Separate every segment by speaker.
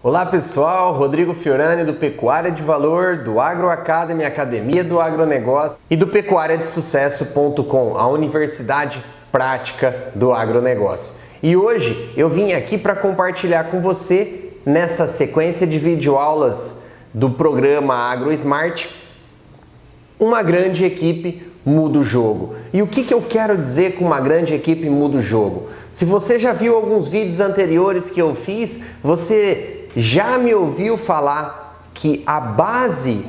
Speaker 1: Olá pessoal, Rodrigo Fiorani do Pecuária de Valor, do Agro Academy, Academia do Agronegócio e do pecuariadesucesso.com, a universidade prática do agronegócio. E hoje eu vim aqui para compartilhar com você, nessa sequência de videoaulas do programa AgroSmart, uma grande equipe muda o jogo. E o que eu quero dizer com uma grande equipe muda o jogo? Se você já viu alguns vídeos anteriores que eu fiz, você já me ouviu falar que a base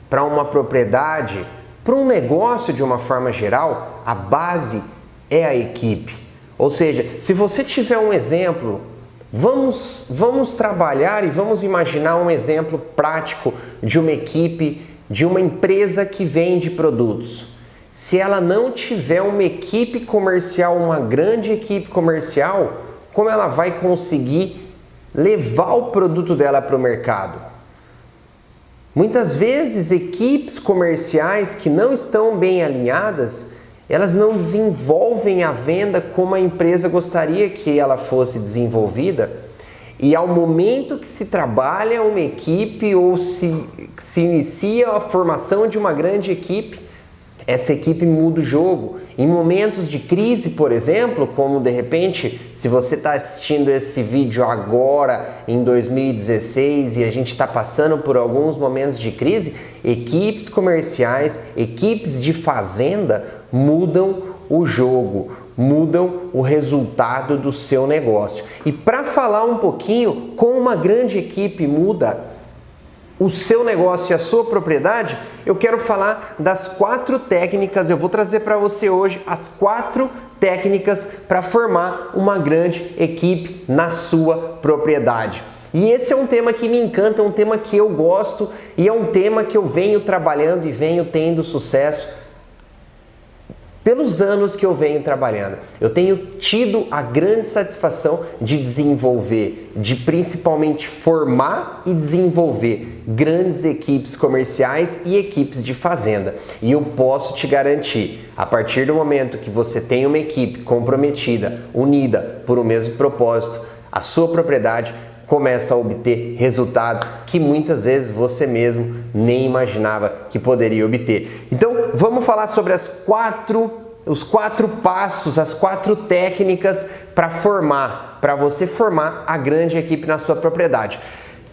Speaker 1: para uma propriedade, para um negócio de uma forma geral, a base é a equipe. Ou seja, se você tiver um exemplo, vamos trabalhar e vamos imaginar um exemplo prático de uma equipe, de uma empresa que vende produtos. Se ela não tiver uma equipe comercial, uma grande equipe comercial, como ela vai conseguir levar o produto dela para o mercado? Muitas vezes, equipes comerciais que não estão bem alinhadas, elas não desenvolvem a venda como a empresa gostaria que ela fosse desenvolvida. E ao momento que se trabalha uma equipe ou se inicia a formação de uma grande equipe, essa equipe muda o jogo. Em momentos de crise, por exemplo, como de repente, se você está assistindo esse vídeo agora, em 2016, e a gente está passando por alguns momentos de crise, equipes comerciais, equipes de fazenda mudam o jogo, mudam o resultado do seu negócio. E para falar um pouquinho como uma grande equipe muda o seu negócio e a sua propriedade, eu quero falar das 4 técnicas. Eu vou trazer para você hoje as 4 técnicas para formar uma grande equipe na sua propriedade. E esse é um tema que me encanta, é um tema que eu gosto e é um tema que eu venho trabalhando e venho tendo sucesso pelos anos que eu venho trabalhando. Eu tenho tido a grande satisfação de desenvolver, de principalmente formar e desenvolver grandes equipes comerciais e equipes de fazenda. E eu posso te garantir, a partir do momento que você tem uma equipe comprometida, unida por um mesmo propósito, a sua propriedade começa a obter resultados que muitas vezes você mesmo nem imaginava que poderia obter. Então, vamos falar sobre os 4 passos, as 4 técnicas para você formar a grande equipe na sua propriedade.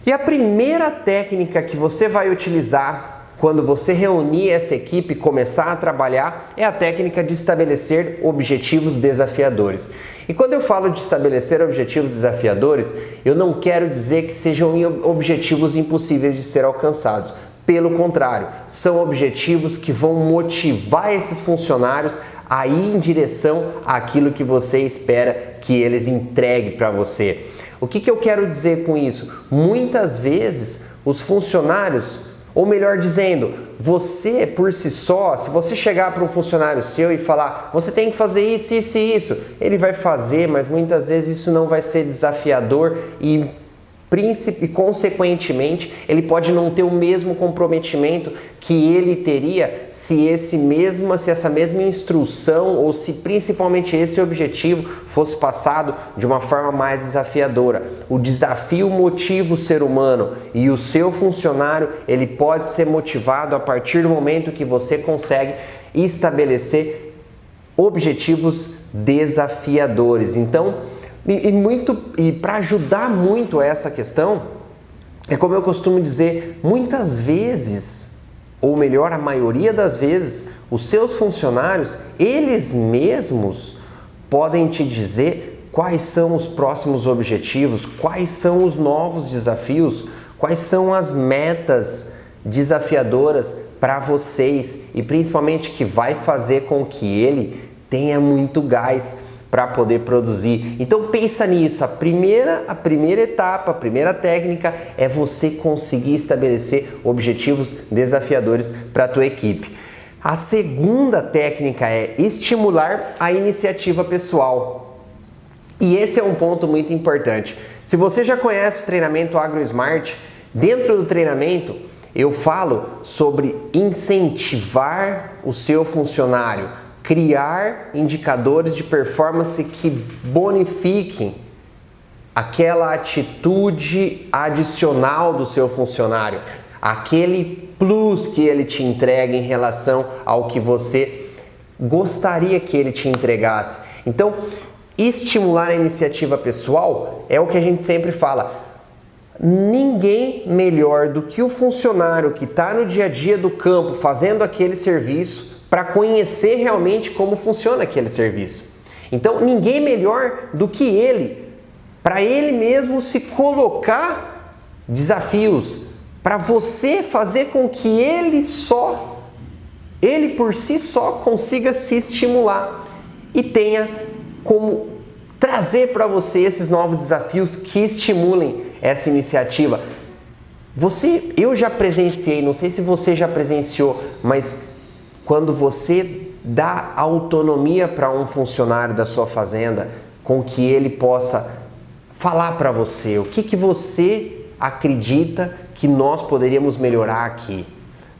Speaker 1: E a primeira técnica que você vai utilizar quando você reunir essa equipe e começar a trabalhar é a técnica de estabelecer objetivos desafiadores. E quando eu falo de estabelecer objetivos desafiadores, eu não quero dizer que sejam objetivos impossíveis de ser alcançados. Pelo contrário, são objetivos que vão motivar esses funcionários a ir em direção àquilo que você espera que eles entreguem para você. O que eu quero dizer com isso? Muitas vezes os funcionários, ou melhor dizendo, você por si só, se você chegar para um funcionário seu e falar, você tem que fazer isso, isso e isso, ele vai fazer, mas muitas vezes isso não vai ser desafiador e consequentemente ele pode não ter o mesmo comprometimento que ele teria se essa mesma instrução ou se principalmente esse objetivo fosse passado de uma forma mais desafiadora. O desafio motiva o ser humano e o seu funcionário ele pode ser motivado a partir do momento que você consegue estabelecer objetivos desafiadores. Então, e para ajudar muito essa questão, é como eu costumo dizer, muitas vezes, ou melhor, a maioria das vezes, os seus funcionários, eles mesmos podem te dizer quais são os próximos objetivos, quais são os novos desafios, quais são as metas desafiadoras para vocês e principalmente que vai fazer com que ele tenha muito gás para poder produzir. Então pensa nisso, a primeira etapa, a primeira técnica é você conseguir estabelecer objetivos desafiadores para a tua equipe. A segunda técnica é estimular a iniciativa pessoal. E esse é um ponto muito importante. Se você já conhece o treinamento AgroSmart, dentro do treinamento eu falo sobre incentivar o seu funcionário, criar indicadores de performance que bonifiquem aquela atitude adicional do seu funcionário, aquele plus que ele te entrega em relação ao que você gostaria que ele te entregasse. Então, estimular a iniciativa pessoal é o que a gente sempre fala. Ninguém melhor do que o funcionário que está no dia a dia do campo fazendo aquele serviço para conhecer realmente como funciona aquele serviço. Então, ninguém melhor do que ele, para ele mesmo se colocar desafios, para você fazer com que ele por si só consiga se estimular e tenha como trazer para você esses novos desafios que estimulem essa iniciativa. Eu já presenciei, não sei se você já presenciou, mas quando você dá autonomia para um funcionário da sua fazenda, com que ele possa falar para você o que você acredita que nós poderíamos melhorar aqui.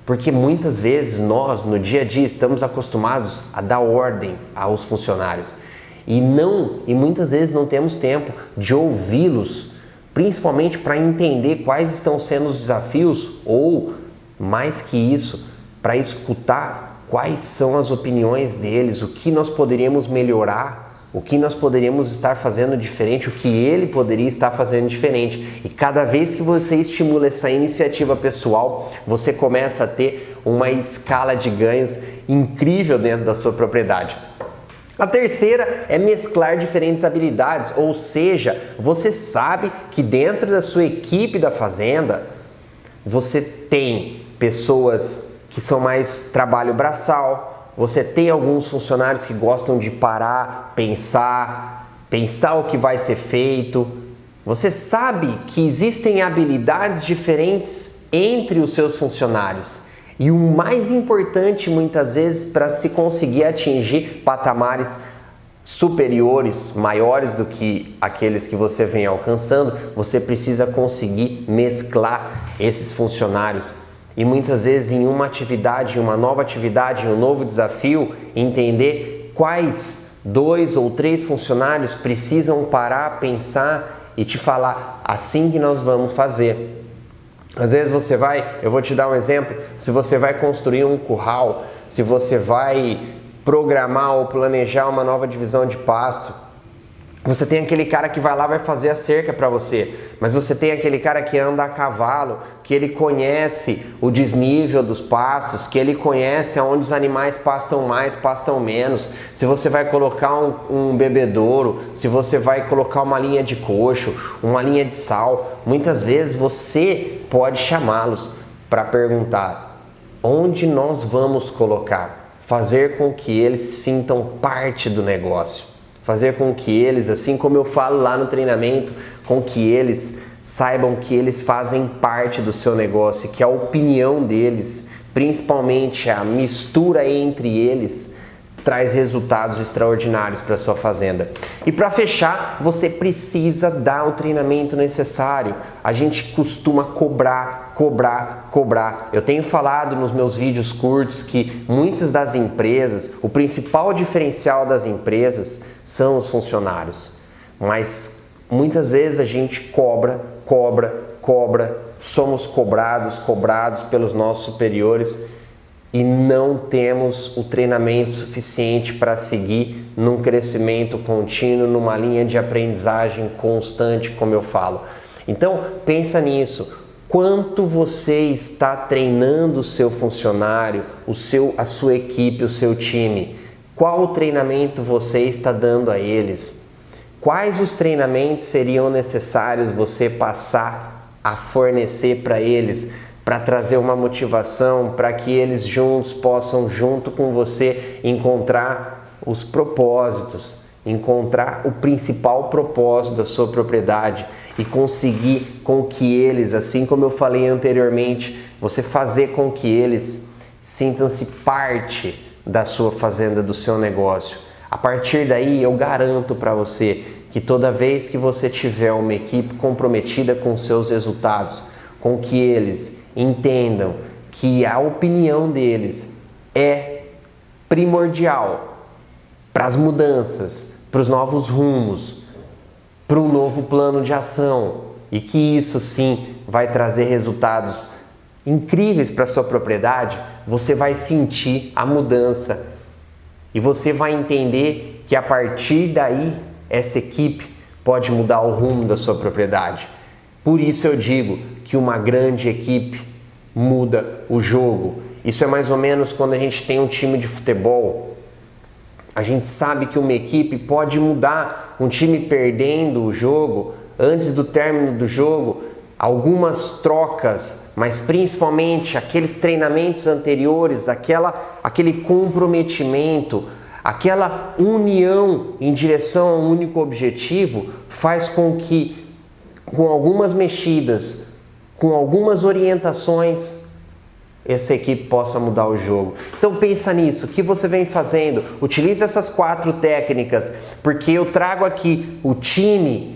Speaker 1: Porque muitas vezes nós, no dia a dia, estamos acostumados a dar ordem aos funcionários e muitas vezes não temos tempo de ouvi-los, principalmente para entender quais estão sendo os desafios ou, mais que isso, para escutar quais são as opiniões deles, o que nós poderíamos melhorar, o que nós poderíamos estar fazendo diferente, o que ele poderia estar fazendo diferente. E cada vez que você estimula essa iniciativa pessoal, você começa a ter uma escala de ganhos incrível dentro da sua propriedade. A terceira é mesclar diferentes habilidades, ou seja, você sabe que dentro da sua equipe da fazenda, você tem pessoas que são mais trabalho braçal, você tem alguns funcionários que gostam de parar, pensar o que vai ser feito. Você sabe que existem habilidades diferentes entre os seus funcionários. E o mais importante, muitas vezes, para se conseguir atingir patamares superiores, maiores do que aqueles que você vem alcançando, você precisa conseguir mesclar esses funcionários. E muitas vezes em uma atividade, em uma nova atividade, em um novo desafio, entender quais 2 ou 3 funcionários precisam parar, pensar e te falar assim que nós vamos fazer. Às vezes eu vou te dar um exemplo, se você vai construir um curral, se você vai programar ou planejar uma nova divisão de pasto, você tem aquele cara que vai lá, vai fazer a cerca para você, mas você tem aquele cara que anda a cavalo, que ele conhece o desnível dos pastos, que ele conhece aonde os animais pastam mais, pastam menos. Se você vai colocar um bebedouro, se você vai colocar uma linha de coxo, uma linha de sal, muitas vezes você pode chamá-los para perguntar onde nós vamos colocar, fazer com que eles sintam parte do negócio. Fazer com que eles, assim como eu falo lá no treinamento, com que eles saibam que eles fazem parte do seu negócio, que a opinião deles, principalmente a mistura entre eles, traz resultados extraordinários para a sua fazenda. E para fechar, você precisa dar o treinamento necessário. A gente costuma cobrar. Eu tenho falado nos meus vídeos curtos que muitas das empresas, o principal diferencial das empresas são os funcionários. Mas muitas vezes a gente cobra, somos cobrados pelos nossos superiores e não temos o treinamento suficiente para seguir num crescimento contínuo, numa linha de aprendizagem constante, como eu falo. Então, pensa nisso. Quanto você está treinando o seu funcionário, a sua equipe, o seu time? Qual treinamento você está dando a eles? Quais os treinamentos seriam necessários você passar a fornecer para eles, para trazer uma motivação, para que eles juntos possam, junto com você, encontrar os propósitos, encontrar o principal propósito da sua propriedade e conseguir com que eles, assim como eu falei anteriormente, você fazer com que eles sintam-se parte da sua fazenda, do seu negócio. A partir daí, eu garanto para você que toda vez que você tiver uma equipe comprometida com seus resultados, com que eles entendam que a opinião deles é primordial para as mudanças, para os novos rumos, para um novo plano de ação e que isso sim vai trazer resultados incríveis para a sua propriedade, você vai sentir a mudança e você vai entender que a partir daí essa equipe pode mudar o rumo da sua propriedade. Por isso eu digo que uma grande equipe muda o jogo. Isso é mais ou menos quando a gente tem um time de futebol. A gente sabe que uma equipe pode mudar, um time perdendo o jogo, antes do término do jogo, algumas trocas, mas principalmente aqueles treinamentos anteriores, aquele comprometimento, aquela união em direção a um único objetivo, faz com que, com algumas mexidas, com algumas orientações, essa equipe possa mudar o jogo. Então pensa nisso, o que você vem fazendo? Utilize essas 4 técnicas, porque eu trago aqui o time,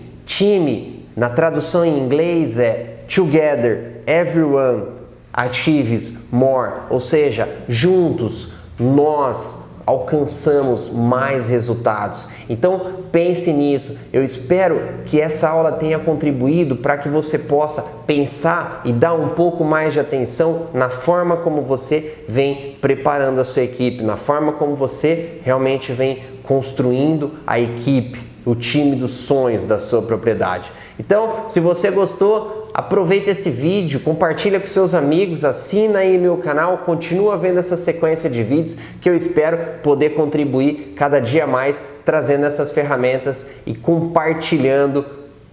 Speaker 1: na tradução em inglês é together, everyone achieves more, ou seja, juntos nós alcançamos mais resultados. Então pense nisso. Eu espero que essa aula tenha contribuído para que você possa pensar e dar um pouco mais de atenção na forma como você vem preparando a sua equipe, na forma como você realmente vem construindo a equipe, o time dos sonhos da sua propriedade. Então, se você gostou, aproveita esse vídeo, compartilha com seus amigos, assina aí meu canal, continua vendo essa sequência de vídeos que eu espero poder contribuir cada dia mais, trazendo essas ferramentas e compartilhando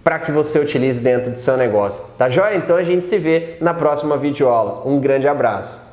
Speaker 1: para que você utilize dentro do seu negócio. Tá joia? Então a gente se vê na próxima videoaula. Um grande abraço!